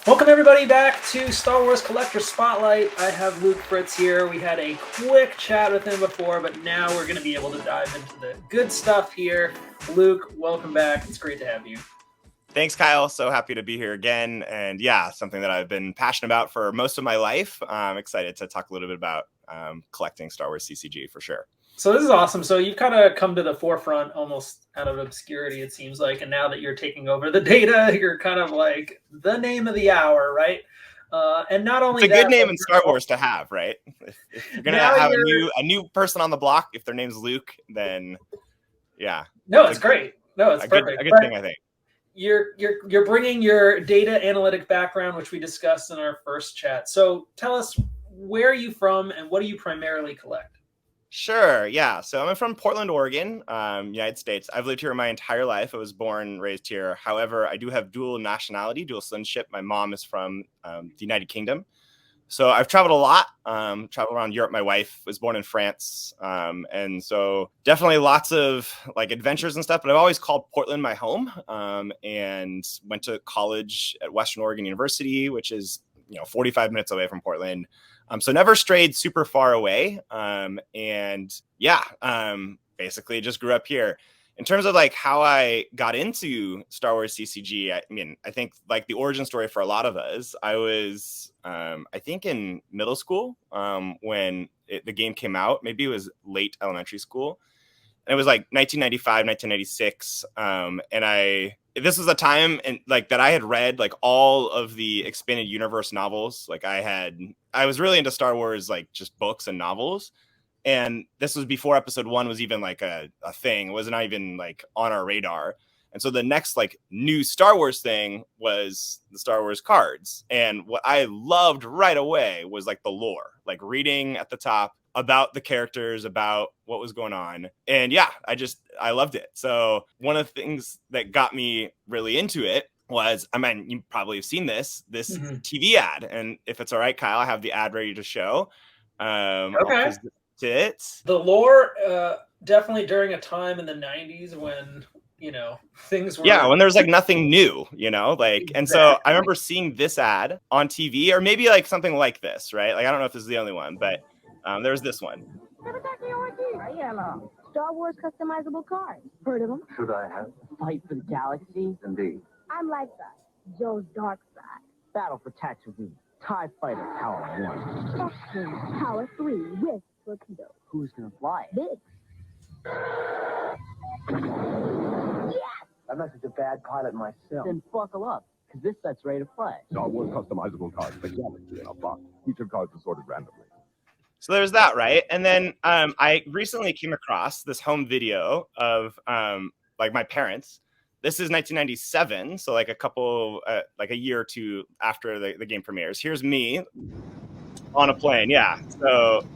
Welcome everybody back to Star Wars Collector Spotlight. I have Luke Fritz here. We had a quick chat with him before, but now we're going to be able to dive into the good stuff here. Luke, welcome back. It's great to have you. Thanks, Kyle. So happy to be here again. And yeah, something that I've been passionate about for most of my life. I'm excited to talk a little bit about collecting Star Wars CCG for sure. So this is awesome. So you've kind of come to the forefront almost out of obscurity, it seems like. And now that you're taking over the data, you're kind of like the name of the hour, right? And not only it's a good name in Star Wars to have, right? If you're going to have a new person on the block, if their name's Luke, then yeah. No, it's great. No, it's perfect. A good thing, I think. You're bringing your data analytic background, which we discussed in our first chat. So tell us, where are you from and what do you primarily collect? Sure. Yeah. So I'm from Portland, Oregon, United States. I've lived here my entire life. I was born and raised here. However, I do have dual nationality, dual citizenship. My mom is from the United Kingdom. So I've traveled a lot, traveled around Europe. My wife was born in France. And so definitely lots of like adventures and stuff, but I've always called Portland my home, and went to college at Western Oregon University, which is, 45 minutes away from Portland. So never strayed super far away. And yeah, basically just grew up here. In terms of like how I got into Star Wars CCG, I think like the origin story for a lot of us, I was, I think in middle school when the game came out. Maybe it was late elementary school. And it was like 1995, 1996. And this was a time that I had read like all of the expanded universe novels. Like I was really into Star Wars, like just books and novels. And this was before episode 1 was even like a thing. It was not even like on our radar. And so the next like new Star Wars thing was the Star Wars cards. And what I loved right away was like the lore, like reading at the top about the characters, about what was going on. And yeah, I loved it. So one of the things that got me really into it was, you probably have seen this TV ad. And if it's all right, Kyle, I have the ad ready to show. Okay. It. The lore, definitely during a time in the 90s when, things were... Yeah, when there's like nothing new, like, exactly. And so I remember seeing this ad on TV, or maybe like something like this, right? Like, I don't know if this is the only one, but there was this one. Star Wars customizable cards. Heard of them? Should I have? Fight for the galaxy? Indeed. I'm like that. Joe's dark side. Battle for Tatooine. TIE Fighter Power 1. X-Wing Power 3 with torpedo. Who's gonna fly? Big. Yes! I'm not such a bad pilot myself. Then buckle up, because this set's ready to play. Star Wars customizable cards, the galaxy in a box. Each of cards is sorted randomly. So there's that, right? And then I recently came across this home video of like my parents. This is 1997, so like a year or two after the game premieres. Here's me on a plane, yeah. So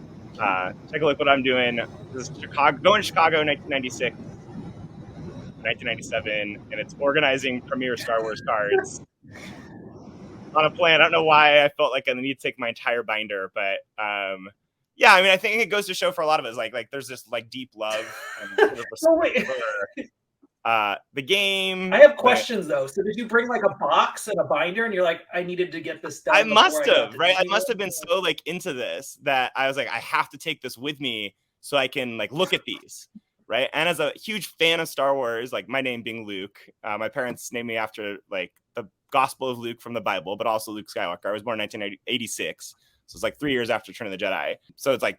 take a look what I'm doing. This is going to Chicago, 1996, 1997, and it's organizing premiere Star Wars cards on a plane. I don't know why I felt like I need to take my entire binder, but yeah, I think it goes to show for a lot of us, like there's this like deep love and sort of respect for the game. I have questions though. So did you bring like a box and a binder and you're like, I needed to get this done? I must have, right? I must have been so like into this that I was like, I have to take this with me so I can like look at these, right? And as a huge fan of Star Wars, like my name being Luke, my parents named me after like the Gospel of Luke from the Bible, but also Luke Skywalker. I was born in 1986. So it's like 3 years after Return of the Jedi. So it's like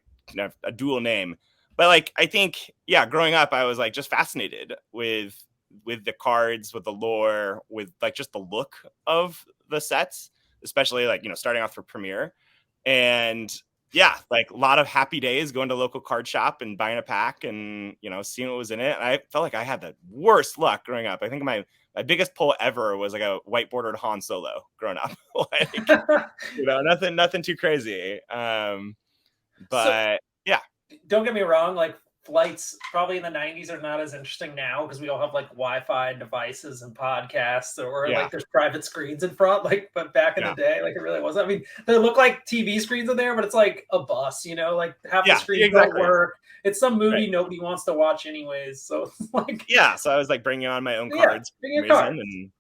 a dual name. But like, I think, yeah, growing up, I was like just fascinated with the cards, with the lore, with like just the look of the sets, especially like, starting off for premiere. And yeah, like a lot of happy days going to local card shop and buying a pack and, seeing what was in it. And I felt like I had the worst luck growing up. I think my biggest pull ever was like a white bordered Han Solo growing up. Like, nothing too crazy. But yeah. Don't get me wrong. Like flights probably in the 90s are not as interesting now because we all have like Wi-Fi devices and podcasts or like there's private screens in front. Like, but back in the day, like it really wasn't. They look like TV screens in there, but it's like a bus, like half the screens don't work. It's some movie nobody wants to watch anyways. So like, so I was like bringing on my own cards. Bring your cards. And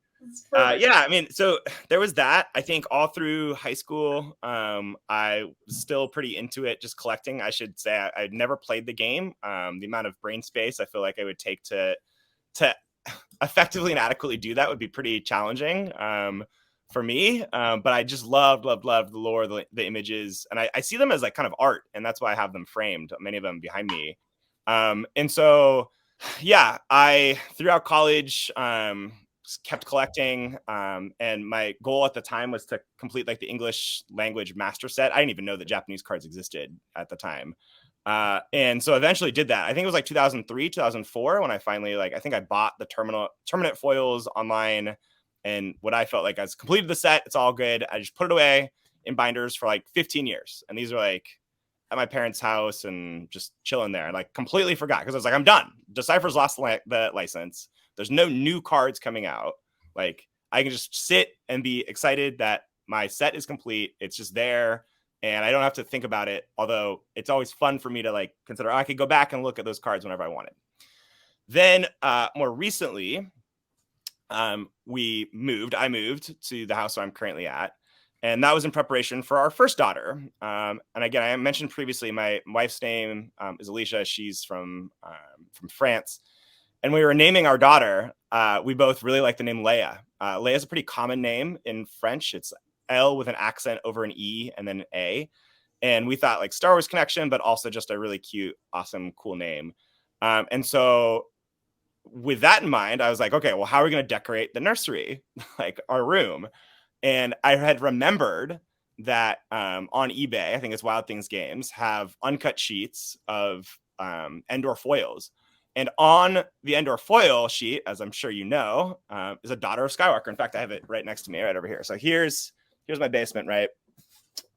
Yeah, I mean, so there was that. I think all through high school, I was still pretty into it, just collecting. I should say I'd never played the game. The amount of brain space I feel like I would take to effectively and adequately do that would be pretty challenging for me. But I just loved the lore, the images, and I see them as like kind of art, and that's why I have them framed, many of them behind me. And so, yeah, I throughout college kept collecting, and my goal at the time was to complete like the English language master set. I didn't even know that Japanese cards existed at the time. And so eventually did that. I think it was like 2003, 2004 when I finally I think I bought the Terminate foils online, and what I felt like I was completed the set. It's all good. I just put it away in binders for like 15 years. And these are like at my parents' house and just chilling there. Like completely forgot because I was like, I'm done. Decipher's lost the license. There's no new cards coming out. Like I can just sit and be excited that my set is complete. It's just there. And I don't have to think about it. Although it's always fun for me to like consider, I could go back and look at those cards whenever I wanted. Then more recently, I moved to the house I'm currently at. And that was in preparation for our first daughter. And again, I mentioned previously, my wife's name is Alicia. She's from France. And we were naming our daughter. We both really like the name Leia. Leia is a pretty common name in French. It's L with an accent over an E and then an A. And we thought like Star Wars connection, but also just a really cute, awesome, cool name. And so with that in mind, I was like, okay, well, how are we going to decorate the nursery, like our room? And I had remembered that on eBay, I think it's Wild Things Games, have uncut sheets of Endor foils. And on the Endor foil sheet, as I'm sure you know, is a daughter of Skywalker. In fact, I have it right next to me, right over here. So here's my basement, right?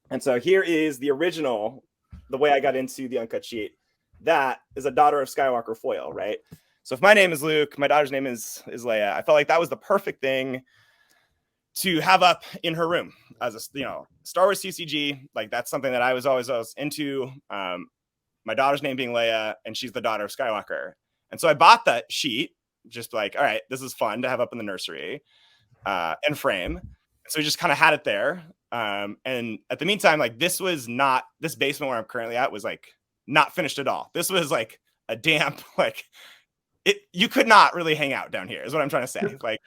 And so here is the original, the way I got into the uncut sheet. That is a daughter of Skywalker foil, right? So if my name is Luke, my daughter's name is Leia. I felt like that was the perfect thing to have up in her room as a, Star Wars CCG. Like that's something that I was always into. My daughter's name being Leia, and she's the daughter of Skywalker. And so I bought that sheet, just like, all right, this is fun to have up in the nursery and frame. So we just kind of had it there. And at the meantime, like this basement where I'm currently at was like not finished at all. This was like a damp, like you could not really hang out down here is what I'm trying to say. Like,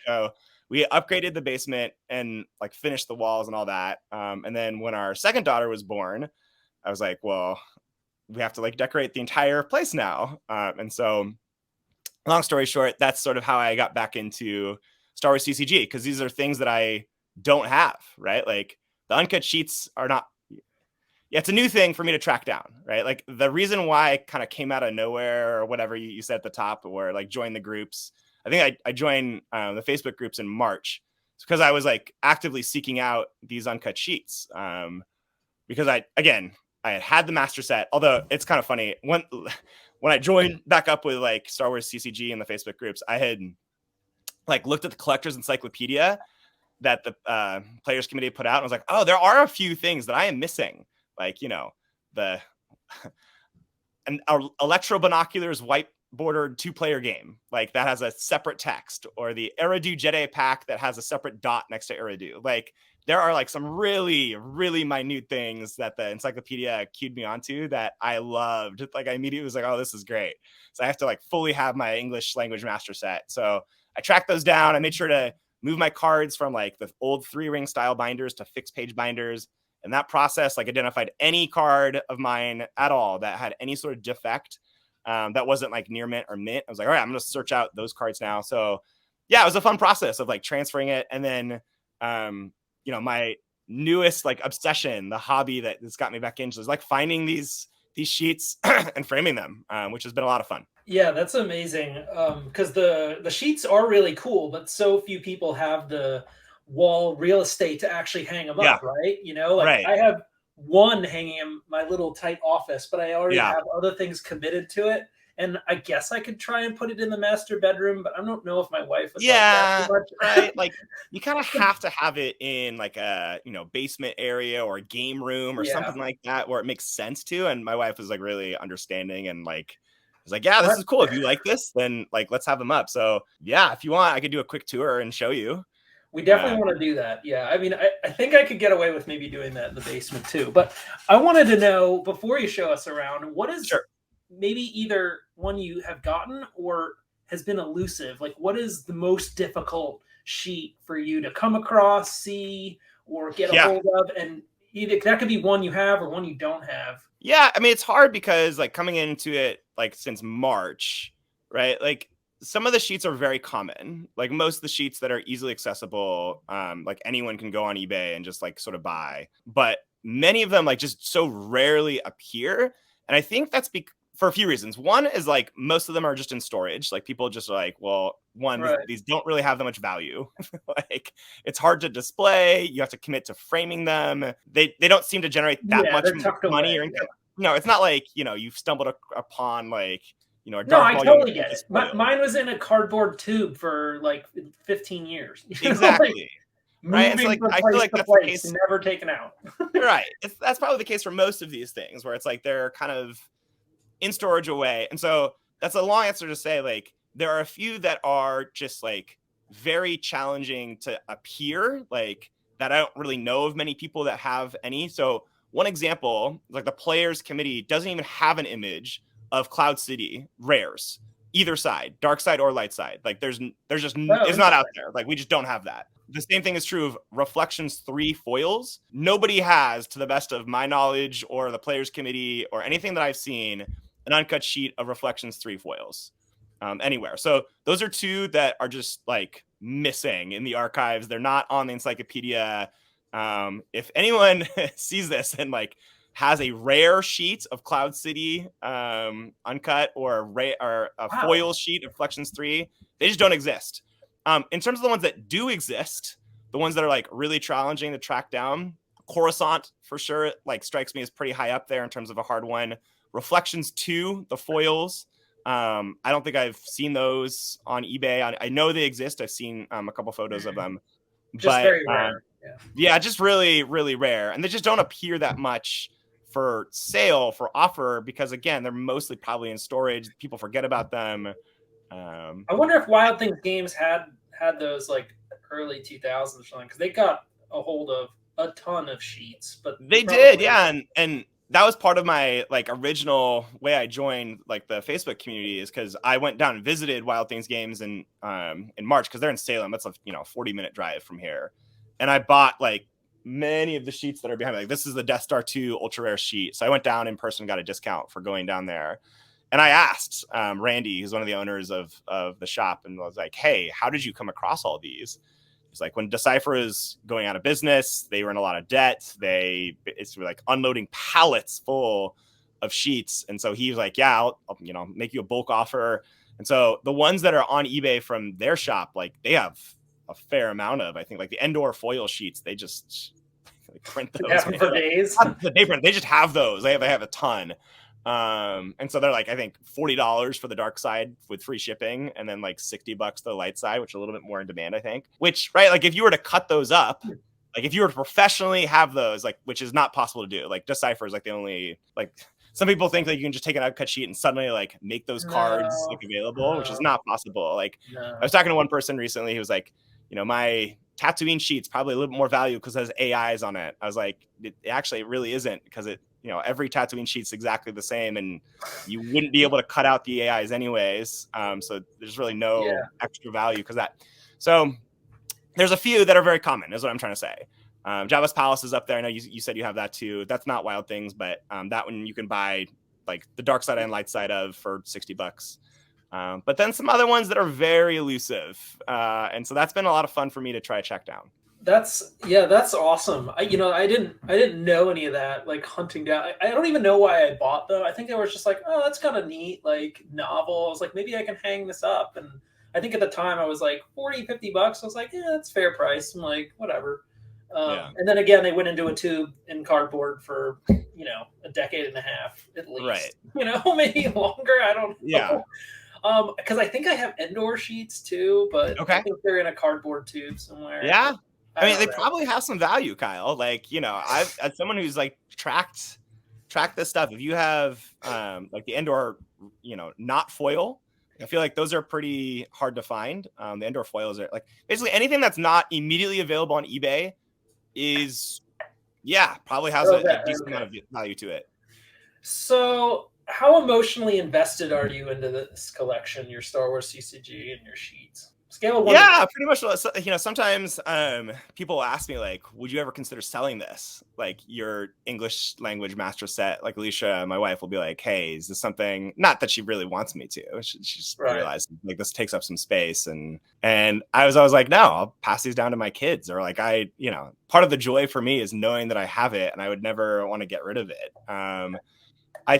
we upgraded the basement and like finished the walls and all that. And then when our second daughter was born, I was like, well, we have to like decorate the entire place now. And so long story short, that's sort of how I got back into Star Wars CCG, because these are things that I don't have, right? Like the uncut sheets are not, it's a new thing for me to track down, right? Like the reason why I kind of came out of nowhere or whatever you said at the top, or like join the groups. I think I joined the Facebook groups in March because I was like actively seeking out these uncut sheets. Because I had the master set, although it's kind of funny when I joined back up with like Star Wars CCG in the Facebook groups, I had like looked at the collector's encyclopedia that the players committee put out. And I was like, oh, there are a few things that I am missing. Like, an Electro Binoculars white bordered 2-player game, like that has a separate text, or the Eridu Jedi pack that has a separate dot next to Eridu. Like there are like some really, really minute things that the encyclopedia cued me onto that I loved. Like I immediately was like, oh, this is great. So I have to like fully have my English language master set. So I tracked those down. I made sure to move my cards from like the old 3-ring style binders to fixed page binders. And that process like identified any card of mine at all that had any sort of defect that wasn't like near mint or mint. I was like, all right, I'm going to search out those cards now. So yeah, it was a fun process of like transferring it. And then, my newest like obsession, the hobby that's got me back into is like finding these sheets and framing them, which has been a lot of fun. Yeah, that's amazing. Because the sheets are really cool, but so few people have the wall real estate to actually hang them up, right? Right. I have one hanging in my little tight office, but I already have other things committed to it. And I guess I could try and put it in the master bedroom, but I don't know if my wife would like that too much. Right. Like you kind of have to have it in like a, basement area or a game room or something like that where it makes sense to. And my wife was like really understanding and like, was like, yeah, this is cool. If you like this, then like, let's have them up. So yeah, if you want, I could do a quick tour and show you. We definitely want to do that. Yeah. I mean, I think I could get away with maybe doing that in the basement too. But I wanted to know, before you show us around, what is maybe either one you have gotten or has been elusive? Like, what is the most difficult sheet for you to come across, see, or get a hold of? And either that could be one you have or one you don't have. Yeah. I mean, it's hard because like coming into it, like since March, right? Like, some of the sheets are very common. Like most of the sheets that are easily accessible, like anyone can go on eBay and just like sort of buy. But many of them like just so rarely appear. And I think that's for a few reasons. One is like most of them are just in storage. Like people just are like, well, these don't really have that much value. Like it's hard to display. You have to commit to framing them. They don't seem to generate that much money or anything. No, it's not like, you've stumbled upon like, no, I totally get it. Mine was in a cardboard tube for like 15 years. Exactly. Right. It's like, I feel like that's the case. Never taken out. Right. That's probably the case for most of these things where it's like they're kind of in storage away. And so that's a long answer to say, like, there are a few that are just like very challenging to appear, like that I don't really know of many people that have any. So one example, like the Players Committee doesn't even have an image of Cloud City rares, either side, dark side or light side. Like there's just it's not out there. Like we just don't have that. The same thing is true of Reflections 3 foils. Nobody has, to the best of my knowledge or the Players Committee or anything that I've seen, an uncut sheet of Reflections 3 foils anywhere. So those are two that are just like missing in the archives. They're not on the encyclopedia. If anyone sees this and like has a rare sheet of Cloud City uncut or a foil sheet of Reflections 3, they just don't exist. In terms of the ones that do exist, the ones that are like really challenging to track down, Corusant for sure like strikes me as pretty high up there in terms of a hard one. Reflections 2, the foils, I don't think I've seen those on eBay. I know they exist. I've seen a couple photos of them. Just very rare. Yeah, just really, really rare. And they just don't appear that much for sale, for offer, because again, they're mostly probably in storage. People forget about them. I wonder if Wild Things Games had those like early 2000s or something, because they got a hold of a ton of sheets. But they did, yeah, and that was part of my like original way I joined like the Facebook community, is because I went down and visited Wild Things Games in March, because they're in Salem. That's a 40-minute drive from here, and I bought like many of the sheets that are behind me. Like this is the Death Star 2 ultra rare sheet. So I went down in person, got a discount for going down there. And I asked Randy, who's one of the owners of the shop, and was like, hey, how did you come across all these? He's like, when Decipher is going out of business, they were in a lot of debt. It's like unloading pallets full of sheets. And so he was like, yeah, I'll make you a bulk offer. And so the ones that are on eBay from their shop, like they have a fair amount of, I think, like the Endor foil sheets, they just like print those for days. They just have those. They have a ton. And so they're like, I think $40 for the dark side with free shipping, and then like $60 the light side, which are a little bit more in demand, I think. Which, right, like if you were to cut those up, like if you were to professionally have those, like, which is not possible to do, like Decipher is like the only, like some people think that you can just take an uncut sheet and suddenly like make those cards like available, which is not possible. Like I was talking to one person recently who was like, my Tatooine sheet's probably a little bit more value because it has AIs on it. I was like, it really isn't, because it, every Tatooine sheet's exactly the same, and you wouldn't be able to cut out the AIs anyways. So there's really no extra value because that. So there's a few that are very common, is what I'm trying to say. Jabba's Palace is up there. I know you said you have that too. That's not Wild Things, but that one you can buy like the dark side and light side of for $60. But then some other ones that are very elusive. And so that's been a lot of fun for me to try to check down. That's awesome. I didn't know any of that, like hunting down. I don't even know why I bought them. I think they were just like, oh, that's kind of neat, like novel. I was like, maybe I can hang this up. And I think at the time I was like $40-50. I was like, yeah, that's fair price. I'm like, whatever. And then again, they went into a tube in cardboard for, a decade and a half at least, right? Maybe longer. I don't know. Yeah. Because I think I have Endor sheets too, but I think they're in a cardboard tube somewhere. Yeah. I mean, they probably have some value, Kyle. Like, I've, as someone who's like tracked this stuff, if you have like the Endor, not foil, I feel like those are pretty hard to find. The Endor foils are like basically anything that's not immediately available on eBay is, probably has a decent amount of value to it. So how emotionally invested are you into this collection, your Star Wars CCG and your sheets? Scale of 1 Yeah, pretty much. You know, sometimes people ask me like, would you ever consider selling this? Like your English language master set, like Alicia, my wife, will be like, hey, is this something, not that she really wants me to, she just realized like this takes up some space. And I was always like, no, I'll pass these down to my kids. Or like you know, part of the joy for me is knowing that I have it and I would never want to get rid of it. I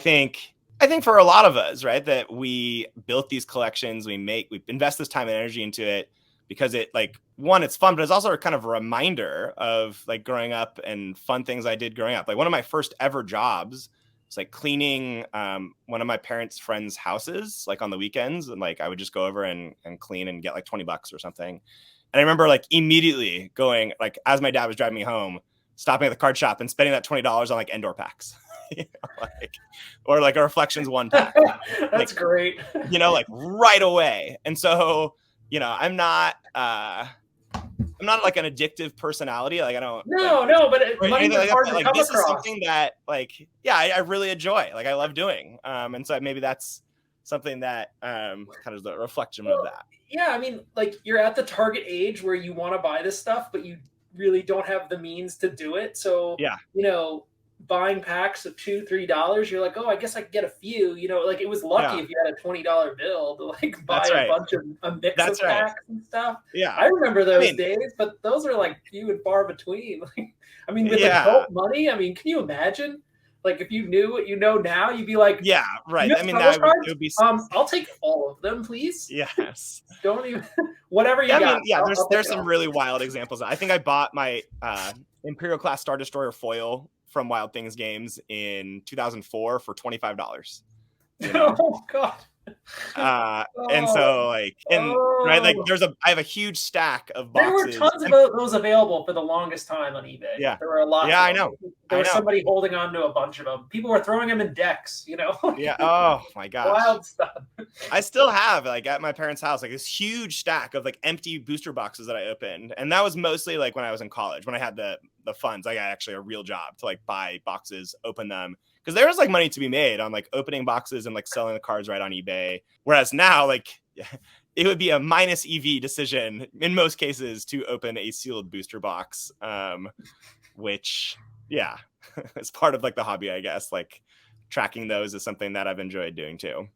think for a lot of us, right, that we built these collections, we invest this time and energy into it because it, like, one, it's fun, but it's also a kind of a reminder of like growing up and fun things I did growing up. Like one of my first ever jobs was like cleaning one of my parents' friends' houses, like on the weekends. And like I would just go over and clean and get like $20 or something. And I remember like immediately going, like, as my dad was driving me home, stopping at the card shop and spending that $20 on like Endor packs. You know, like, or like a Reflections 1 pack. That's like, great. You know, like right away. And so, you know, I'm not like an addictive personality. Like I don't. No, but money like, hard to like come this across. is something that like, I really enjoy. Like I love doing. And so maybe that's something that kind of the reflection of that. Yeah, I mean, like you're at the target age where you want to buy this stuff, but you really don't have the means to do it. So you know, buying packs of $2-3, you're like, oh, I guess I could get a few. You know, like it was lucky if you had a $20 bill to like buy a bunch of a mix of packs and stuff. Yeah, I remember those days, but those are like few and far between. I mean, with adult money, I mean, can you imagine? Like if you knew what you know now, you'd be like, yeah, right. I mean, that would be. I'll take all of them, please. Yes. Don't even whatever you got. I mean, yeah, there's some really wild examples. I think I bought my Imperial class Star Destroyer foil from Wild Things Games in 2004 for $25. You know? Oh God. And so like, right, like I have a huge stack of boxes. There were tons of those available for the longest time on eBay. Yeah, there were a lot. Yeah, I know. There was somebody holding on to a bunch of them. People were throwing them in decks. You know. Yeah. Oh my gosh. Wild stuff. I still have like at my parents' house like this huge stack of like empty booster boxes that I opened, and that was mostly like when I was in college when I had the funds. I got actually a real job to like buy boxes, open them. Because there was like money to be made on like opening boxes and like selling the cards right on eBay. Whereas now, like it would be a minus EV decision in most cases to open a sealed booster box, which, is part of like the hobby, I guess. Like tracking those is something that I've enjoyed doing too.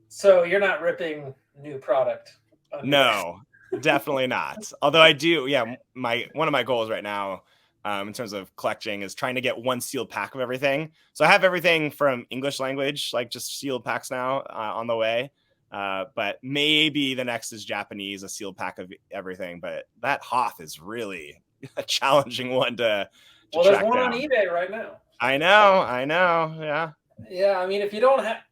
So you're not ripping new product? No, definitely not. Although I do, one of my goals right now, in terms of collecting, is trying to get one sealed pack of everything. So I have everything from English language, like just sealed packs now on the way. But maybe the next is Japanese, a sealed pack of everything. But that Hoth is really a challenging one to well, there's one down on eBay right now. I know. Yeah. Yeah. I mean, if you don't have,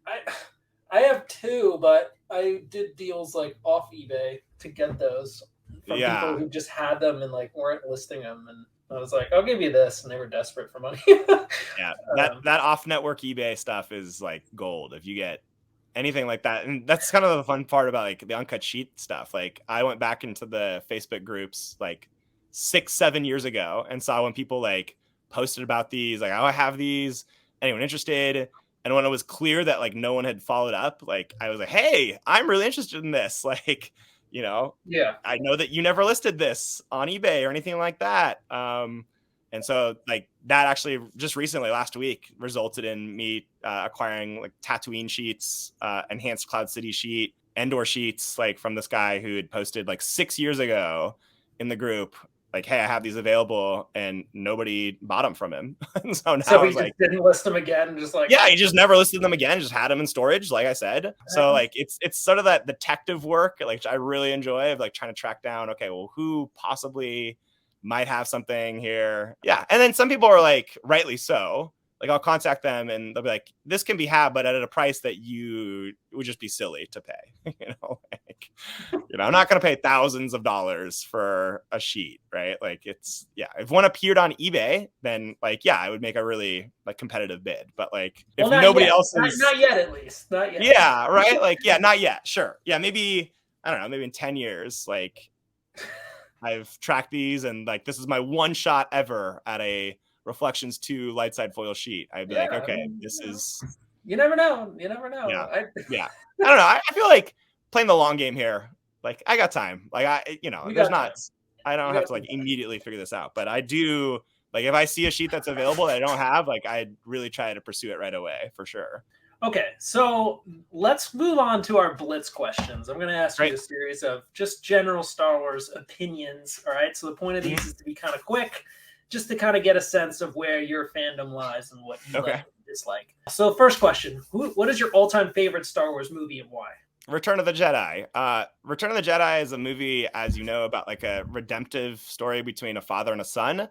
I have two, but I did deals like off eBay to get those from people who just had them and like weren't listing them. And I was like, I'll give you this. And they were desperate for money. Yeah. That off network eBay stuff is like gold. If you get anything like that. And that's kind of the fun part about like the Uncut Sheet stuff. Like I went back into the Facebook groups like 6-7 years ago and saw when people like posted about these, like, oh, I have these, anyone interested? And when it was clear that like no one had followed up, like I was like, hey, I'm really interested in this. Like, you know, I know that you never listed this on eBay or anything like that. And so like that actually just recently last week resulted in me acquiring like Tatooine sheets, enhanced Cloud City sheet, Endor sheets, like from this guy who had posted like 6 years ago in the group, like, hey, I have these available, and nobody bought them from him. So now he just didn't list them again, just like he just never listed them again, just had them in storage, like I said. So like it's sort of that detective work, like I really enjoy, of like trying to track down, okay, well, who possibly might have something here. Yeah. And then some people are like, rightly so, like I'll contact them and they'll be like, this can be had, but at a price that you would just be silly to pay. You know, like, like, I'm not going to pay thousands of dollars for a sheet, right? Like if one appeared on eBay, then like, I would make a really like competitive bid, but like if nobody else is not yet, at least not yet. Yeah. Right. Like, not yet. Sure. Yeah. Maybe, I don't know, maybe in 10 years, like I've tracked these and like, this is my one shot ever at a Reflections 2 light side foil sheet. I'd be like, okay, this is. You never know. Yeah. I don't know. I feel like playing the long game here. Like I got time. Like I don't have to like immediately figure this out, but I do. Like if I see a sheet that's available that I don't have, like I'd really try to pursue it right away for sure. Okay, so let's move on to our Blitz questions. I'm going to ask you a series of just general Star Wars opinions. All right, so the point of these is to be kind of quick, just to kind of get a sense of where your fandom lies and what you like and dislike. So first question, what is your all-time favorite Star Wars movie and why? Return of the Jedi. Return of the Jedi is a movie, as you know, about like a redemptive story between a father and a son.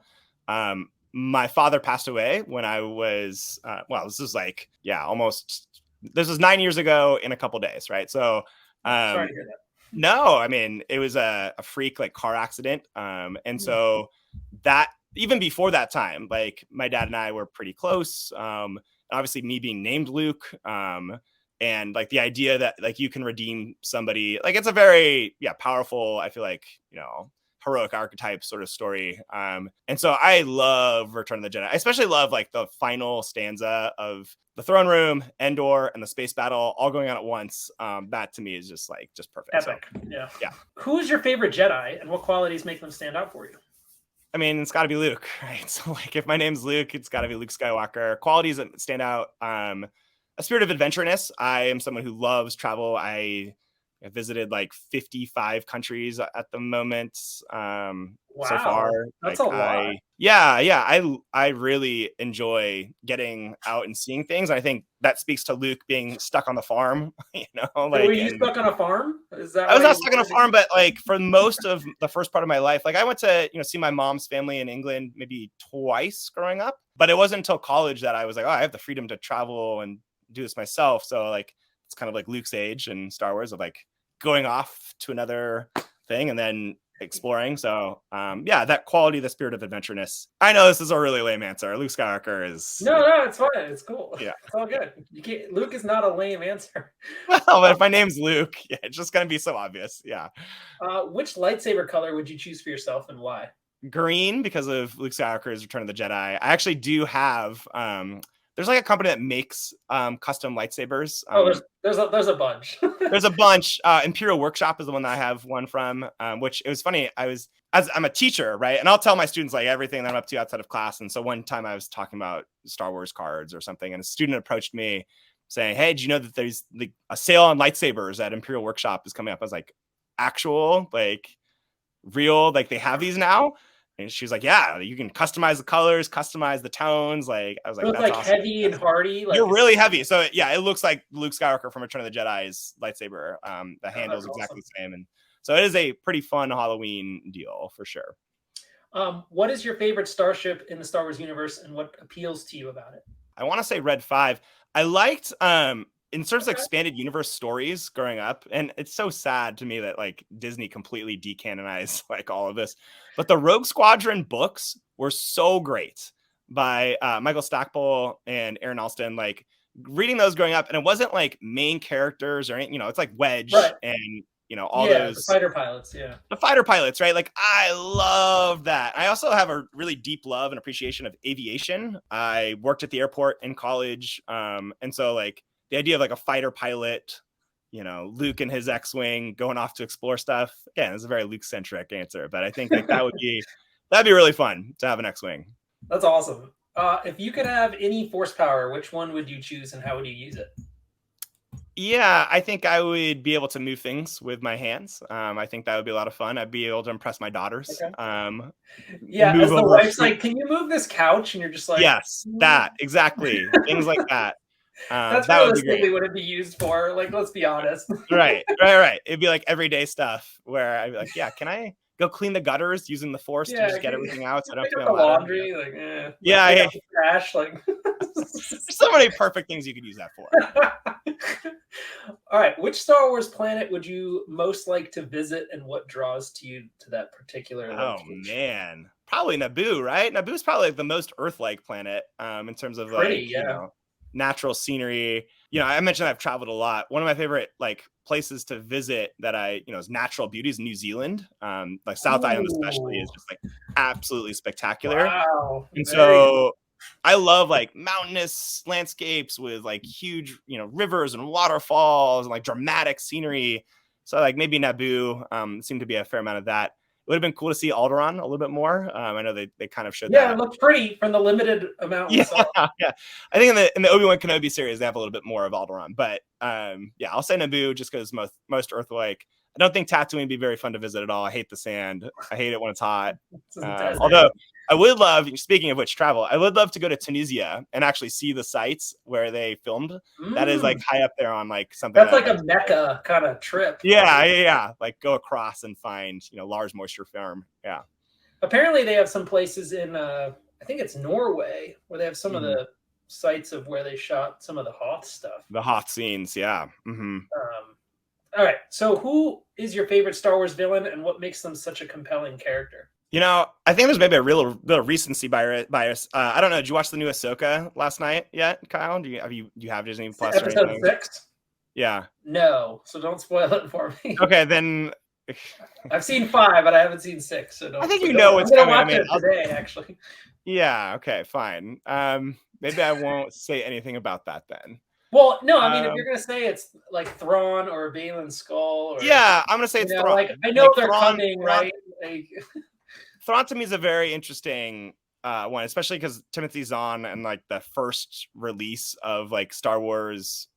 My father passed away when I was, this is like, this was 9 years ago in a couple days, right? So, sorry to hear that. No, I mean, it was a freak like car accident. And so that, even before that time, like my dad and I were pretty close. Obviously me being named Luke, and like the idea that like you can redeem somebody, like it's a very, powerful, I feel like, heroic archetype sort of story. And so I love Return of the Jedi. I especially love like the final stanza of the throne room, Endor, and the space battle all going on at once. That to me is just perfect. Epic. So, yeah. Who is your favorite Jedi and what qualities make them stand out for you? I mean, it's got to be Luke, right? So like if my name's Luke, it's got to be Luke Skywalker. Qualities that stand out. A spirit of adventureness. I am someone who loves travel. I visited like 55 countries at the moment so far. That's like, a lot. I really enjoy getting out and seeing things. I think that speaks to Luke being stuck on the farm. Were you stuck on a farm? I was not stuck on a farm, but like for most of the first part of my life, like I went to see my mom's family in England maybe twice growing up, but it wasn't until college that I was like, I have the freedom to travel and do this myself. So like it's kind of like Luke's age in Star Wars of like going off to another thing and then exploring. So that quality, the spirit of adventureness. I know this is a really lame answer. Luke Skywalker is no, it's fine. It's cool. Yeah, it's all good. Luke is not a lame answer. Well, but if my name's Luke, it's just gonna be so obvious. Yeah. Which lightsaber color would you choose for yourself and why? Green, because of Luke Skywalker's Return of the Jedi. I actually do have there's like a company that makes custom lightsabers. There's a bunch. There's a bunch. Imperial Workshop is the one that I have one from, which it was funny. I'm a teacher, right? And I'll tell my students like everything that I'm up to outside of class. And so one time I was talking about Star Wars cards or something, and a student approached me saying, "Hey, do you know that there's like a sale on lightsabers at Imperial Workshop is coming up?" I was like, "Actual, like real, like they have these now?" And she was like, "Yeah, you can customize the colors, customize the tones." Like I was like, "That's awesome." Heavy and hardy. Like, you're really heavy. So it looks like Luke Skywalker from Return of the Jedi's lightsaber. The handle is exactly the same, and so it is a pretty fun Halloween deal for sure. What is your favorite starship in the Star Wars universe, and what appeals to you about it? I want to say Red 5. I liked in terms of expanded universe stories growing up, and it's so sad to me that like Disney completely decanonized like all of this, but the Rogue Squadron books were so great by Michael Stackpole and Aaron Alston. Like reading those growing up, and it wasn't like main characters or anything, it's like Wedge and all those the fighter pilots, the fighter pilots, right? Like I love that. I also have a really deep love and appreciation of aviation. I worked at the airport in college, and so like the idea of like a fighter pilot, Luke and his X-wing going off to explore stuff. Again, it's a very Luke-centric answer, but I think like that'd be really fun to have an X-wing. That's awesome. If you could have any force power, which one would you choose and how would you use it? Yeah, I think I would be able to move things with my hands. I think that would be a lot of fun. I'd be able to impress my daughters. Okay. As the wife's like, "Can you move this couch?" And you're just like, yes, that exactly. Things like that. That's realistically what it'd be used for. Like, let's be honest. Right. It'd be like everyday stuff where I'd be like, "Yeah, can I go clean the gutters using the force to just get everything out?" So I don't have to the laundry. Like, trash. Like, There's so many perfect things you could use that for. All right, which Star Wars planet would you most like to visit, and what draws to you to that particular location? Oh man, probably Naboo, right? Naboo's probably like the most Earth-like planet in terms of natural scenery. I mentioned I've traveled a lot. One of my favorite places to visit that is natural beauty is New Zealand. South Island especially is just absolutely spectacular. Wow. And so I love mountainous landscapes with huge, rivers and waterfalls and dramatic scenery. So maybe Naboo seemed to be a fair amount of that. It would have been cool to see Alderaan a little bit more. I know they kind of showed that. Yeah, it looked pretty from the limited amount we saw. Yeah. I think in the Obi-Wan Kenobi series, they have a little bit more of Alderaan. But I'll say Naboo just because most Earth-like. I don't think Tatooine would be very fun to visit at all. I hate the sand. I hate it when it's hot. Although I would love, speaking of which travel, I would love to go to Tunisia and actually see the sites where they filmed. That is high up there on something. That's like a Mecca kind of trip. Yeah. Go across and find, Lars Moisture Farm. Yeah. Apparently they have some places in, I think it's Norway, where they have some of the sites of where they shot some of the Hoth stuff. The Hoth scenes. Yeah. Mm-hmm. All right. So who is your favorite Star Wars villain, and what makes them such a compelling character? I think there's maybe a real recency bias. I don't know. Did you watch the new Ahsoka last night yet, Kyle? Do you have Disney Plus or anything? Episode 6? Yeah. No. So don't spoil it for me. Okay, then. I've seen 5, but I haven't seen 6. So I think what's coming. I'm going to watch it today, actually. Yeah. Okay. Fine. Maybe I won't say anything about that then. Well, no, I mean, if you're going to say it's like Thrawn or Baylan Skull. I'm going to say it's Thrawn. I know they're coming, right? Thrawn to me is a very interesting one, especially because Timothy Zahn and the first release of Star Wars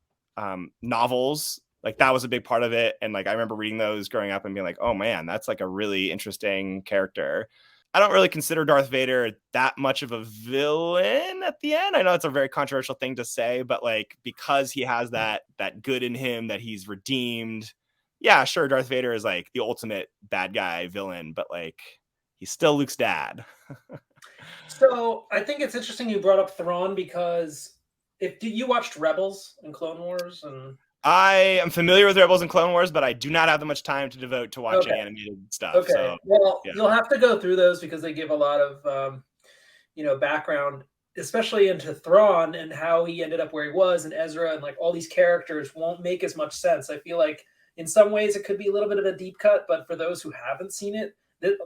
novels, that was a big part of it. And I remember reading those growing up and being oh man, that's a really interesting character. I don't really consider Darth Vader that much of a villain at the end. I know it's a very controversial thing to say, but because he has that good in him that he's redeemed. Yeah, sure. Darth Vader is the ultimate bad guy villain, but he's still Luke's dad. So I think it's interesting you brought up Thrawn, because you watched Rebels and Clone Wars, and I am familiar with Rebels and Clone Wars, but I do not have that much time to devote to watching animated stuff. Okay. So, well, you'll have to go through those because they give a lot of, background, especially into Thrawn and how he ended up where he was, and Ezra, and all these characters won't make as much sense. I feel like in some ways it could be a little bit of a deep cut, but for those who haven't seen it,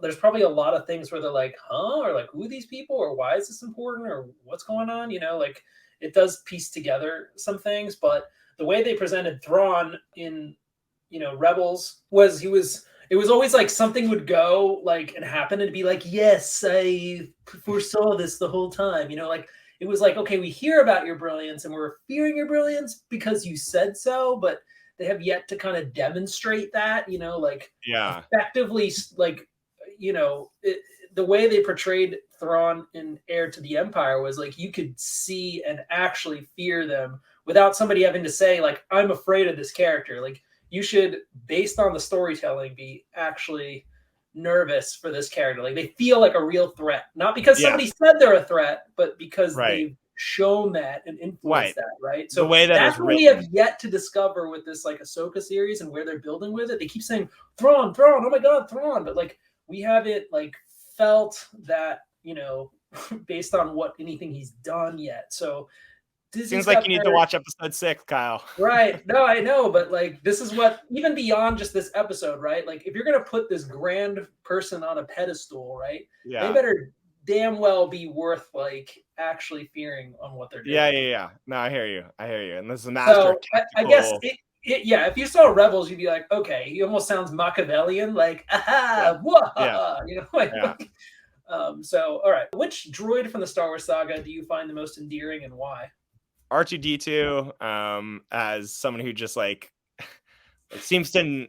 there's probably a lot of things where they're huh? Or who are these people? Or why is this important? Or what's going on? It does piece together some things, but the way they presented Thrawn in, Rebels was it was always something would go and happen and be yes, I foresaw this the whole time. It was okay, we hear about your brilliance and we're fearing your brilliance because you said so, but they have yet to kind of demonstrate that, effectively, the way they portrayed Thrawn in Heir to the Empire was you could see and actually fear them without somebody having to say I'm afraid of this character. You should, based on the storytelling, be actually nervous for this character. They feel like a real threat, not because somebody said they're a threat, but because they've shown that and influenced that. Right. So the way that's what we have yet to discover with this Ahsoka series and where they're building with it. They keep saying Thrawn, oh my God, Thrawn, but we haven't felt that, based on what anything he's done yet. So seems like you need to watch episode 6, Kyle. Right. No, I know, but this is what, even beyond just this episode, right? If you're gonna put this grand person on a pedestal, right? Yeah. They better damn well be worth actually fearing on what they're doing. Yeah. No, I hear you. And this is a master. So I guess if you saw Rebels, you'd be okay, he almost sounds Machiavellian, aha, whoa, so all right, which droid from the Star Wars saga do you find the most endearing and why? R2D2, as someone who just seems to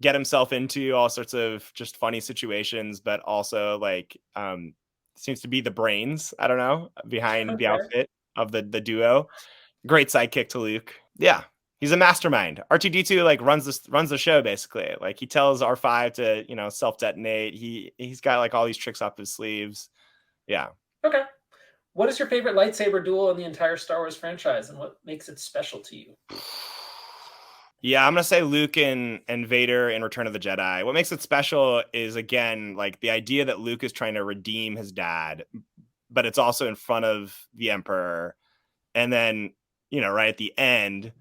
get himself into all sorts of just funny situations, but also seems to be the brains, I don't know, behind the outfit of the duo. Great sidekick to Luke. Yeah, he's a mastermind. R2D2 runs the show basically. He tells R5 to self detonate. He's got all these tricks up his sleeves. Yeah. Okay. What is your favorite lightsaber duel in the entire Star Wars franchise, and what makes it special to you? Yeah, I'm gonna say Luke and Vader in Return of the Jedi. What makes it special is, again, like the idea that Luke is trying to redeem his dad, but it's also in front of the Emperor. And then, right at the end,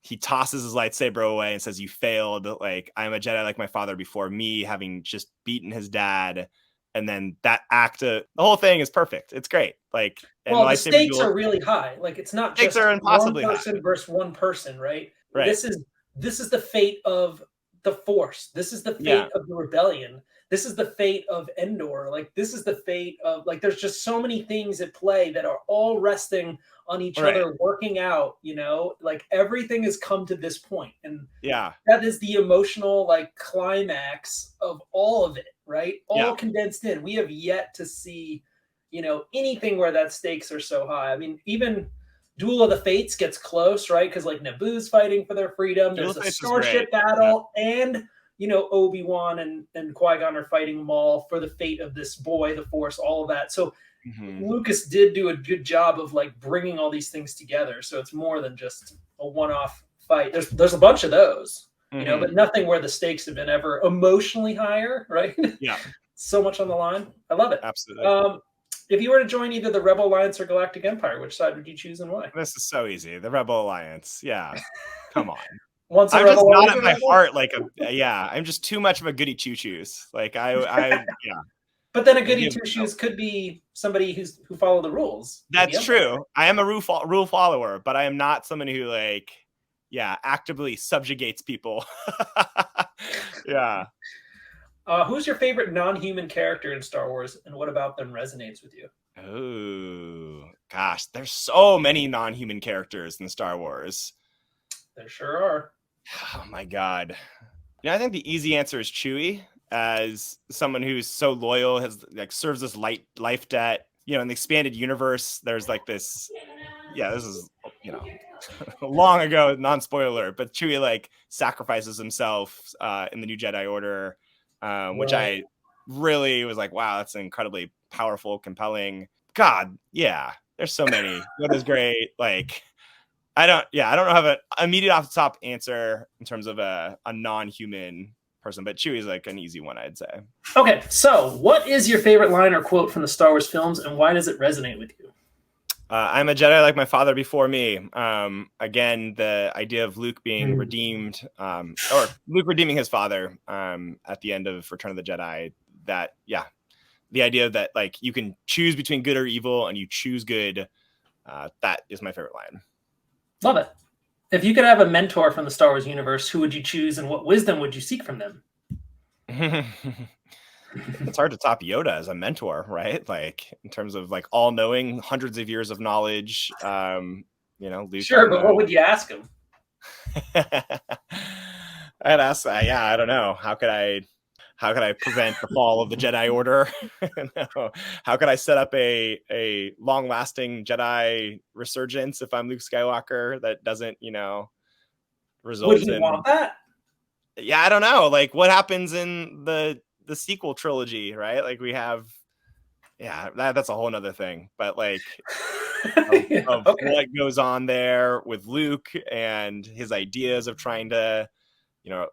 he tosses his lightsaber away and says, "You failed. Like, I'm a Jedi like my father before me," having just beaten his dad. And then that the whole thing is perfect. It's great. Like, and Well, the lightsaber stakes duel, are really high. Like, it's not stakes just are one impossibly high. person versus one person, right? Right. This is the fate of the Force. This is the fate of the rebellion. This is the fate of Endor. Like, this is the fate of, like, there's just so many things at play that are all resting on each other, working out, like everything has come to this point. And that is the emotional, like, climax of all of it, right? All condensed in. We have yet to see, anything where that stakes are so high. I mean, even Duel of the Fates gets close, right? Because, like, Naboo's fighting for their freedom. There's a Starship battle, and Obi-Wan and Qui-Gon are fighting Maul for the fate of this boy, the Force, all of that. So Lucas did do a good job of, like, bringing all these things together. So it's more than just a one-off fight. There's a bunch of those, but nothing where the stakes have been ever emotionally higher, right? Yeah. So much on the line. I love it. Absolutely. If you were to join either the Rebel Alliance or Galactic Empire, which side would you choose and why? This is so easy. The Rebel Alliance. Yeah. Come on. I'm just not at my heart like I'm just too much of a goody two-shoes. Like yeah. But then a goody two-shoes could be somebody who follow the rules. That's true. I am a rule follower, but I am not somebody who, like, actively subjugates people. Yeah. Who's your favorite non-human character in Star Wars, and what about them resonates with you? Oh, gosh. There's so many non-human characters in Star Wars. There sure are. Oh, my God. I think the easy answer is Chewie, as someone who's so loyal, has, like, serves this life debt. In the expanded universe, there's, like, this... Yeah, this is, long ago, non-spoiler, but Chewie, like, sacrifices himself in the New Jedi Order. Which I really was like, wow, that's incredibly powerful, compelling. God, yeah, there's so many. That is great. Like, I don't know, have an immediate off the top answer in terms of a non-human person, but Chewie's like an easy one, I'd say. Okay, so what is your favorite line or quote from the Star Wars films, and why does it resonate with you? I'm a Jedi like my father before me. Again, the idea of Luke being redeemed, or Luke redeeming his father at the end of Return of the Jedi. That, the idea that, like, you can choose between good or evil, and you choose good. That is my favorite line. Love it. If you could have a mentor from the Star Wars universe, who would you choose, and what wisdom would you seek from them? It's hard to top Yoda as a mentor, right? Like, in terms of, like, all-knowing, hundreds of years of knowledge. Luke. Sure, but what would you ask him? I'd ask, I don't know. How could I prevent the fall of the Jedi Order? No. How could I set up a long-lasting Jedi resurgence if I'm Luke Skywalker that doesn't, result in... Would he want that? Yeah, I don't know. Like, what happens in the sequel trilogy, right? Like, we have, that's a whole nother thing. But, like, of what goes on there with Luke and his ideas of trying to,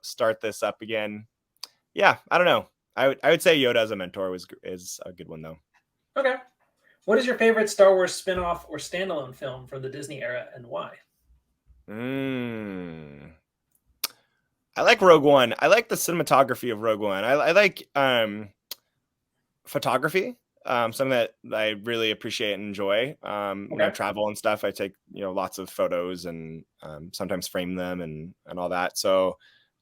start this up again. Yeah, I don't know. I would say Yoda as a mentor is a good one, though. Okay. What is your favorite Star Wars spinoff or standalone film from the Disney era, and why? I like Rogue One. I like the cinematography of Rogue One. I like photography, something that I really appreciate and enjoy. When I travel and stuff, I take lots of photos and sometimes frame them and all that. So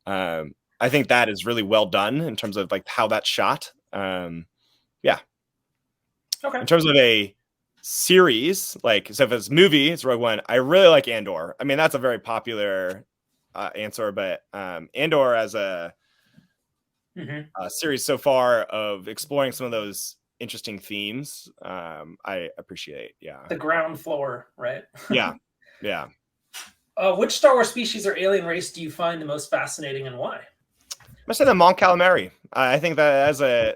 I think that is really well done in terms of, like, how that's shot. Yeah. Okay. In terms of a series, like, so if it's movie, it's Rogue One. I really like Andor. I mean, that's a very popular answer, but Andor as a series so far of exploring some of those interesting themes, I appreciate. The ground floor, right? Yeah. Which Star Wars species or alien race do you find the most fascinating, and why? I say the Mon Calamari. I think that as a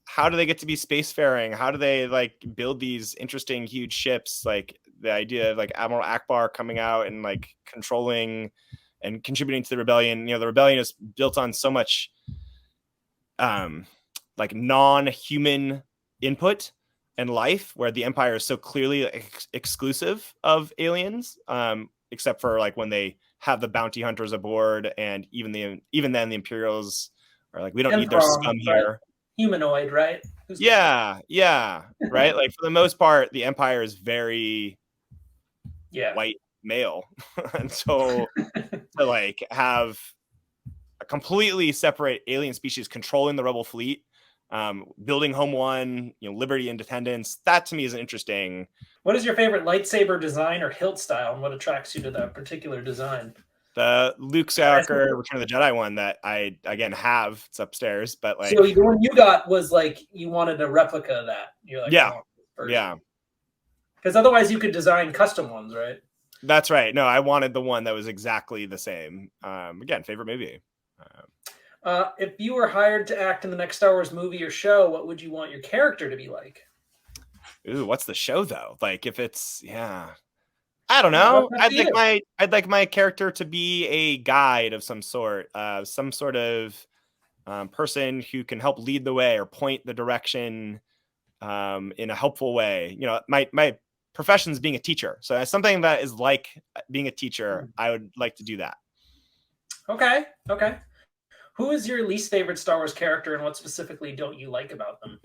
how do they get to be spacefaring? How do they like build these interesting huge ships? Like the idea of like Admiral Akbar coming out and like controlling and contributing to the rebellion. The rebellion is built on so much like non-human input and life, where the Empire is so clearly exclusive of aliens, except for like when they have the bounty hunters aboard, and even then the Imperials are like, we don't need their scum here. Right? Humanoid, right? Yeah, right. Like for the most part, the Empire is very white male, and so to like have a completely separate alien species controlling the rebel fleet, building Home One, liberty, independence. That to me is interesting. What is your favorite lightsaber design or hilt style, and what attracts you to that particular design? The Luke Skywalker Return of the Jedi one that I again have. It's upstairs, but like so the one you got was like you wanted a replica of that. You're like, yeah. Because otherwise you could design custom ones, right? That's right. No, I wanted the one that was exactly the same. Again, favorite movie. If you were hired to act in the next Star Wars movie or show, what would you want your character to be like? Ooh, what's the show though? Like if it's I don't know. I'd like my character to be a guide of some sort, some sort of person who can help lead the way or point the direction in a helpful way. My profession is being a teacher, so as something that is like being a teacher, I would like to do that. Okay. Who is your least favorite Star Wars character, and what specifically don't you like about them?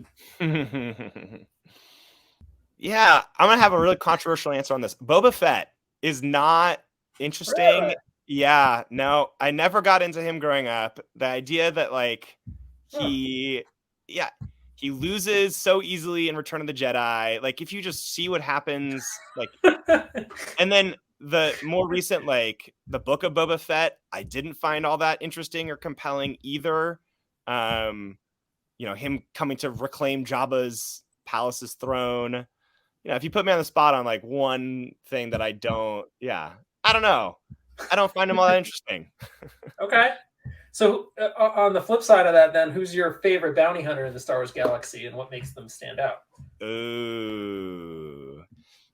Yeah, I'm gonna have a really controversial answer on this. Boba Fett is not interesting. Really? Yeah, no, I never got into him growing up. The idea that like he loses so easily in Return of the Jedi. Like if you just see what happens, like, and then the more recent, like the Book of Boba Fett, I didn't find all that interesting or compelling either. Him coming to reclaim Jabba's palace's throne. If you put me on the spot on like one thing that I don't know. I don't find him all that interesting. Okay. So on the flip side of that, then, who's your favorite bounty hunter in the Star Wars galaxy, and what makes them stand out? Ooh.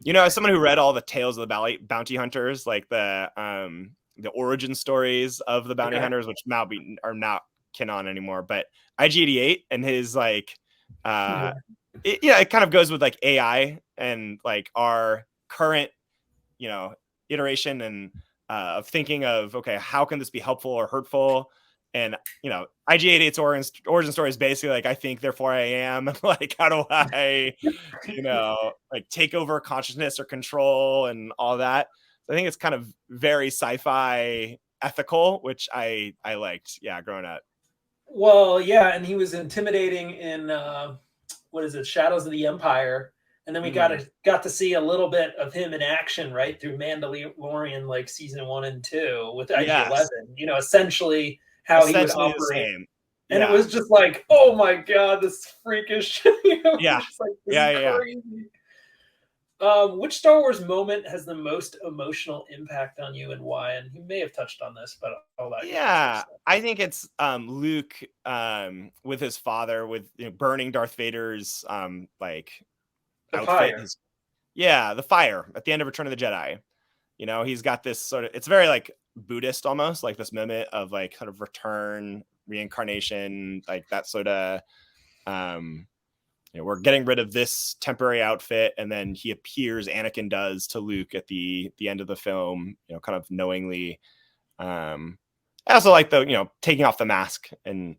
As someone who read all the Tales of the Bounty Hunters, like the origin stories of the bounty hunters, which now are not canon anymore, but IG-88 and his like, it kind of goes with like AI and like our current, iteration and of thinking of, okay, how can this be helpful or hurtful? And, IG-88's origin story is basically like, I think, therefore I am. Like, how do I, like take over consciousness or control and all that. So I think it's kind of very sci-fi ethical, which I liked, growing up. Well, yeah, and he was intimidating in, Shadows of the Empire. And then we got to see a little bit of him in action, right, through Mandalorian, like season 1 and 2 with IG-11. Essentially how he would operate. And it was just like, oh my god, this freakish. Crazy. Which Star Wars moment has the most emotional impact on you, and why? And you may have touched on this, but all that. Yeah, I think it's Luke with his father, with burning Darth Vader's like the outfit. Fire. The fire at the end of Return of the Jedi. He's got this sort of, it's very like Buddhist almost, like this moment of like kind of return, reincarnation, like that sort of we're getting rid of this temporary outfit, and then Anakin does to Luke at the end of the film, kind of knowingly. I also like the taking off the mask and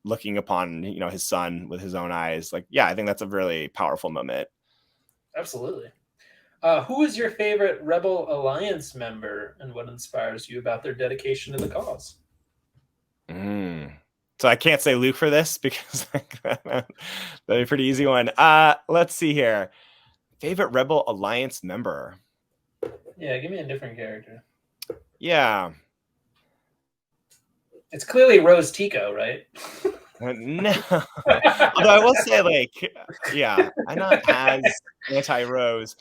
looking upon his son with his own eyes. Like, I think that's a really powerful moment. Absolutely. Who is your favorite Rebel Alliance member, and what inspires you about their dedication to the cause? So I can't say Luke for this because that'd be a pretty easy one. Let's see here. Favorite Rebel Alliance member. Yeah, give me a different character. Yeah. It's clearly Rose Tico, right? No. Although I will say, like, I'm not as anti-Rose.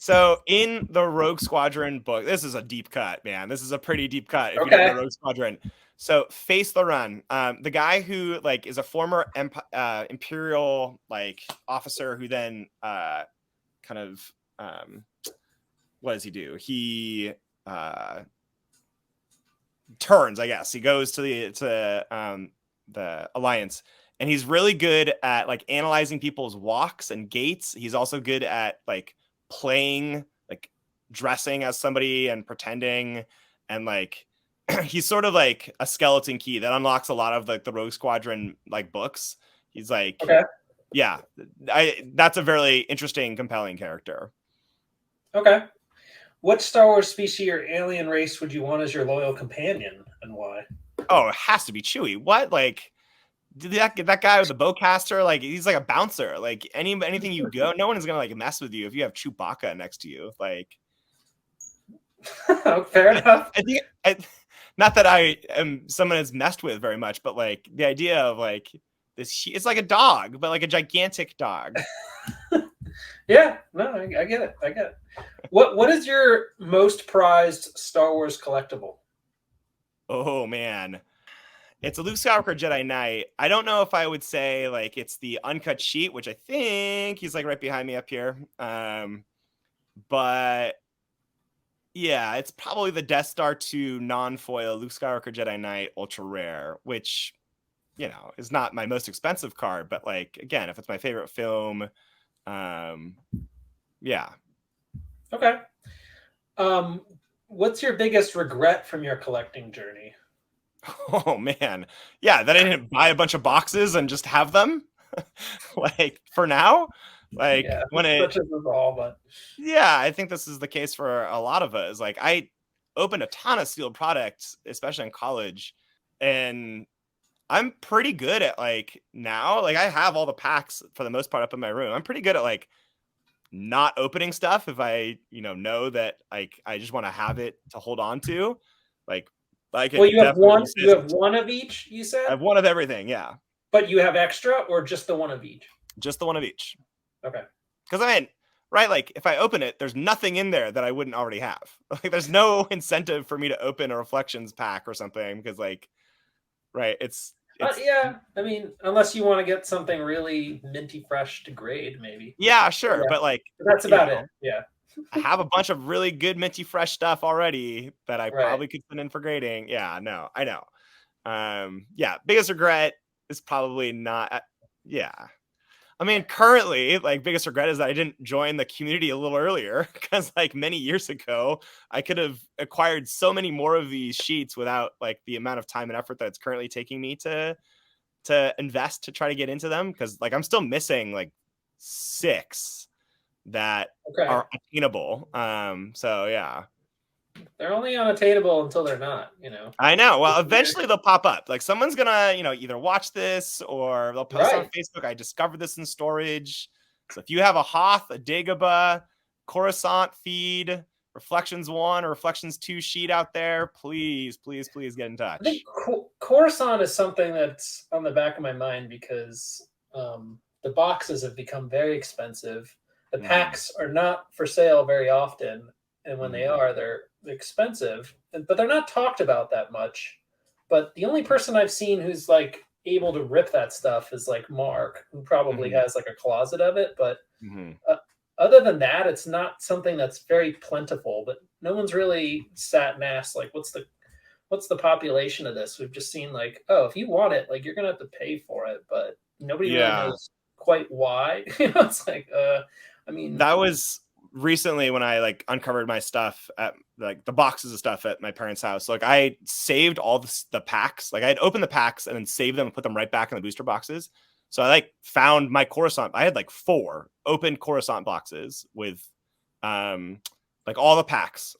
So in the Rogue Squadron book, this is a deep cut, man. This is a pretty deep cut if you know the Rogue Squadron. So Face Thrawn, the guy who like is a former Imperial like officer who then kind of what does he do? He turns, I guess. He goes to the Alliance, and he's really good at like analyzing people's walks and gaits. He's also good at like playing, like dressing as somebody and pretending, and like he's sort of like a skeleton key that unlocks a lot of like the Rogue Squadron like books. He's like, yeah, that's a very interesting, compelling character. Okay. What Star Wars species or alien race would you want as your loyal companion, and why? Oh, it has to be Chewie. What? Like, that guy with the bowcaster, like, he's like a bouncer. Like, anything you go, no one is gonna like mess with you if you have Chewbacca next to you. Like, fair enough. I think, not that I am someone that's messed with very much, but like the idea of like this, it's like a dog, but like a gigantic dog. Yeah, no, I get it. I get it. What is your most prized Star Wars collectible? Oh man, it's a Luke Skywalker Jedi Knight. I don't know if I would say like it's the uncut sheet, which I think he's like right behind me up here. But yeah, it's probably the Death Star 2 non-foil Luke Skywalker Jedi Knight ultra rare, which, you know, is not my most expensive card, but like again, if it's my favorite film, yeah. Okay. What's your biggest regret from your collecting journey? Oh man, yeah, that I didn't buy a bunch of boxes and just have them. Like for now, like yeah, when such as all, but yeah, I think this is the case for a lot of us. Like I opened a ton of sealed products, especially in college, and I'm pretty good at like now, like I have all the packs for the most part up in my room. I'm pretty good at like not opening stuff if I, know that like I just want to have it to hold on to. Like well, you have one. You have one of each. You said I have one of everything. Yeah, but you have extra, or just the one of each? Just the one of each. Okay. Because I mean, right? Like if I open it, there's nothing in there that I wouldn't already have. Like there's no incentive for me to open a Reflections pack or something because, like, right? It's yeah. I mean, unless you want to get something really minty fresh to grade, maybe. Yeah, sure. Yeah. But like that's about it. Yeah. I have a bunch of really good minty fresh stuff already that I probably could send in for grading. Yeah, no, I know. Yeah, biggest regret is probably not. Yeah, I mean, currently, like biggest regret is that I didn't join the community a little earlier because, like, many years ago, I could have acquired so many more of these sheets without like the amount of time and effort that it's currently taking me to invest to try to get into them. Because like I'm still missing like 6 that are attainable. So yeah, they're only unattainable until they're not, I know. Well, eventually they'll pop up. Like someone's gonna, either watch this or they'll post on Facebook. I discovered this in storage. So if you have a Hoth, a Dagobah, Corusant feed, Reflections 1 or Reflections 2 sheet out there, please get in touch. I think Corusant is something that's on the back of my mind because the boxes have become very expensive. The packs are not for sale very often, and when they are, they're expensive, but they're not talked about that much. But the only person I've seen who's like able to rip that stuff is like Mark, who probably has like a closet of it. But other than that, it's not something that's very plentiful. But no one's really sat and asked like, what's the population of this? We've just seen like, oh, if you want it, like you're gonna have to pay for it, but nobody really knows quite why. It's like I mean, that was recently when I like uncovered my stuff at like the boxes of stuff at my parents' house. Like I saved all the packs. Like I'd open the packs and then save them and put them right back in the booster boxes. So I like found my Corusant. I had like 4 open Corusant boxes with like all the packs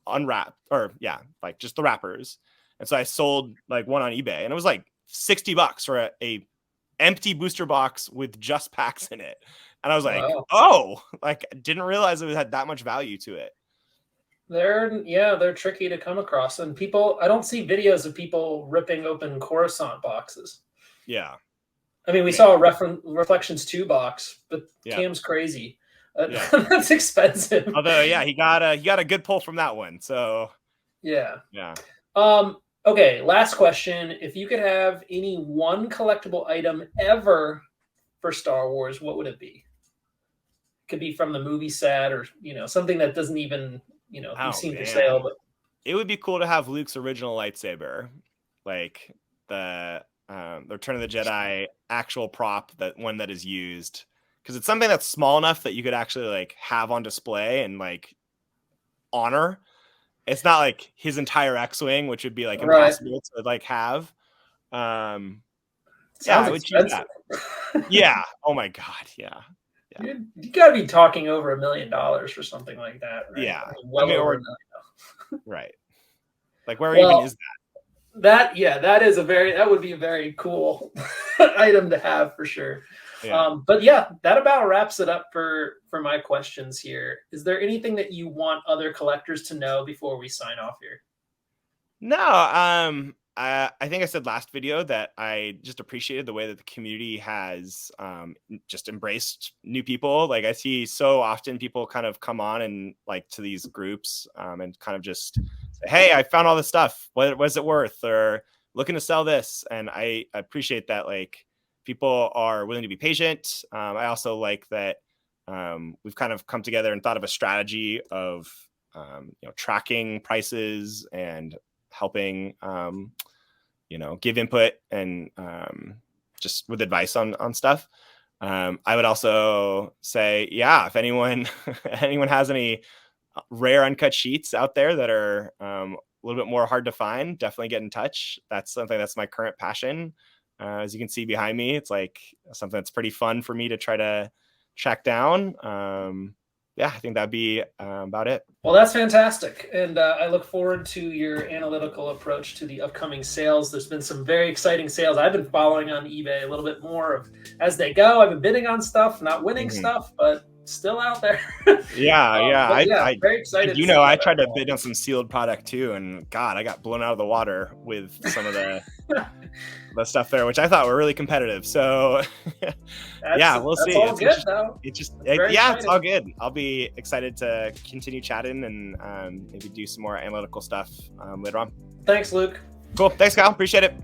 unwrapped, or like just the wrappers. And so I sold like one on eBay and it was like $60 for a empty booster box with just packs in it. And I was like, oh, like didn't realize it had that much value to it. They're tricky to come across. And I don't see videos of people ripping open Corusant boxes. Yeah. I mean, we saw a Reflections 2 box, but Cam's crazy. Yeah. That's expensive. Although, yeah, he got a good pull from that one. So yeah. Yeah. Okay, last question. If you could have any one collectible item ever for Star Wars, what would it be? Could be from the movie set or, something that doesn't even, be seen for sale. But it would be cool to have Luke's original lightsaber, like the Return of the Jedi actual prop, that one that is used, because it's something that's small enough that you could actually like have on display and like honor. It's not like his entire X-wing, which would be like impossible to like have. Yeah, I would choose that. Yeah. Oh my God. Yeah. You gotta be talking over $1 million for something like that, right? Yeah. Well over $1 million. Right. Like, where even is that? That would be a very cool item to have for sure. Yeah. But yeah, that about wraps it up for my questions here. Is there anything that you want other collectors to know before we sign off here? No, I think I said last video that I just appreciated the way that the community has just embraced new people. Like, I see so often people kind of come on and like to these groups and kind of just say, hey, I found all this stuff. What was it worth? Or looking to sell this. And I appreciate that, like, people are willing to be patient. I also like that we've kind of come together and thought of a strategy of tracking prices and helping give input and just with advice on stuff. I would also say, yeah, if anyone has any rare uncut sheets out there that are a little bit more hard to find, definitely get in touch. That's something that's my current passion. As you can see behind me, it's like something that's pretty fun for me to try to track down. Yeah, I think that'd be about it. Well, that's fantastic. And I look forward to your analytical approach to the upcoming sales. There's been some very exciting sales. I've been following on eBay a little bit more of as they go. I've been bidding on stuff, not winning stuff, but still out there. Yeah. Very excited. I tried to bid on some sealed product too, and God, I got blown out of the water with some of the the stuff there, which I thought were really competitive. So yeah, we'll see. All good, though. It's all good. I'll be excited to continue chatting and maybe do some more analytical stuff later on. Thanks, Luke. Cool. Thanks, Kyle. Appreciate it.